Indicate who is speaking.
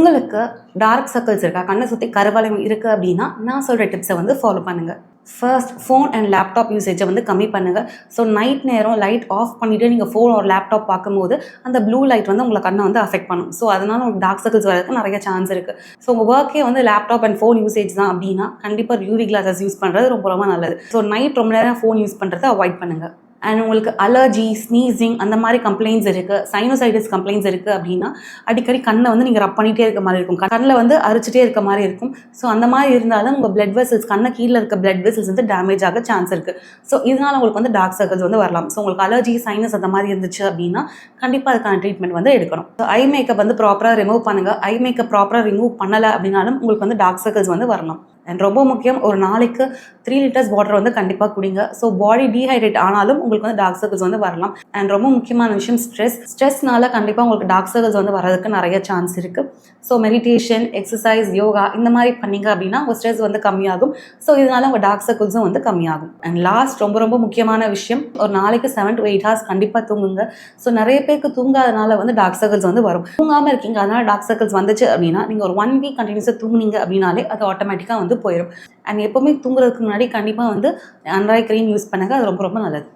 Speaker 1: உங்களுக்கு dark circles இருக்கா, கண்ணை சுற்றி கருவளையம் இருக்குது அப்படின்னா நான் சொல்கிற டிப்ஸை வந்து ஃபாலோ பண்ணுங்கள். ஃபர்ஸ்ட், ஃபோன் அண்ட் லேப்டாப் யூசேஜை வந்து கம்மி பண்ணுங்கள். ஸோ நைட் நேரம் லைட் ஆஃப் பண்ணிவிட்டு நீங்கள் ஃபோன் ஒரு லேப்டாப் பார்க்கும்போது அந்த ப்ளூ லைட் வந்து உங்களை கண்ணை வந்து அஃபெக்ட் பண்ணும். ஸோ அதனால உங்களுக்கு டார்க் சர்க்கிள்ஸ் வரதுக்கு நிறைய சான்ஸ் இருக்குது. ஸோ உங்கள் ஒர்க்கே வந்து லேப்டாப் அண்ட் ஃபோன் யூசேஜ் தான் அப்படின்னா கண்டிப்பாக யூவி கிளாஸஸ் யூஸ் பண்ணுறது ரொம்ப ரொம்ப நல்லது. ஸோ நைட் ரொம்ப நேரம் ஃபோன் யூஸ் பண்ணுறதை அவாய்ட் பண்ணுங்கள். அண்ட் உங்களுக்கு அலர்ஜி, ஸ்னீசிங் அந்த மாதிரி கம்ப்ளைண்ட்ஸ் இருக்குது, சைனோசைட்டிஸ் கம்ப்ளைண்ட்ஸ் இருக்குது அப்படின்னா அடிக்கடி கண்ணை வந்து நீங்கள் ரப் பண்ணிகிட்டே இருக்க மாதிரி இருக்கும், கண்ணில் வந்து அரிச்சிட்டே இருக்க மாதிரி இருக்கும். ஸோ அந்த மாதிரி இருந்தாலும் உங்கள் பிளட் வெசல்ஸ், கண்ணை கீழே இருக்க பிளட் வெசல்ஸ் வந்து டேமேஜ் ஆக சான்ஸ் இருக்குது. ஸோ இதனால் உங்களுக்கு வந்து டார்க் சர்க்கிள்ஸ் வந்து வரலாம். ஸோ உங்களுக்கு அலர்ஜி, சைனஸ் அந்த மாதிரி இருந்துச்சு அப்படின்னா கண்டிப்பாக அதுக்கான ட்ரீட்மெண்ட் வந்து எடுக்கணும். ஸோ ஐ மேக்கப் வந்து ப்ராப்பராக ரிமூவ் பண்ணுங்கள். ஐ மேக்கப் ப்ராப்பராக ரிமூவ் பண்ணலை அப்படின்னாலும் உங்களுக்கு வந்து டார்க் சர்க்கிள்ஸ் வந்து வரலாம். அண்ட் ரொம்ப முக்கியம், ஒரு நாளைக்கு 3 லிட்டர்ஸ் வாட்டர் வந்து கண்டிப்பாக குடிங்க. ஸோ பாடி டீஹைட்ரேட் ஆனாலும் உங்களுக்கு வந்து டார்க் சர்க்கிள்ஸ் வந்து வரலாம். அண்ட் ரொம்ப முக்கியமான விஷயம் ஸ்ட்ரெஸ்னால கண்டிப்பாக உங்களுக்கு டார்க் சர்க்கிள்ஸ் வந்து வரதுக்கு நிறைய சான்ஸ் இருக்குது. ஸோ மெடிடேஷன், எக்ஸசைஸ், யோகா இந்த மாதிரி பண்ணிங்க அப்படின்னா உங்கள் ஸ்ட்ரெஸ் வந்து கம்மியாகும். ஸோ இதனால உங்கள் டார்க் சர்க்கிள்ஸும் வந்து கம்மியாகும். அண்ட் லாஸ்ட், ரொம்ப ரொம்ப முக்கியமான விஷயம், ஒரு நாளைக்கு 7 to 8 hours கண்டிப்பாக தூங்குங்க. ஸோ நிறைய பேருக்கு தூங்காதனால வந்து டார்க் சர்க்கிள்ஸ் வந்து வரும். தூங்காமல் இருக்கீங்க, அதனால டார்க் சர்க்கிள்ஸ் வந்துச்சு அப்படின்னா நீங்கள் ஒரு 1 week கண்டினியூஸாக தூங்குனீங்க அப்படின்னாலே அது ஆட்டோமேட்டிக்காக வந்து போயிடும். அண்ட் எப்போவுமே தூங்குறதுக்கு முன்னாடி கண்டிப்பாக வந்து அன்றாய் க்ரீம் யூஸ் பண்ணுங்கள். அது ரொம்ப ரொம்ப நல்லது.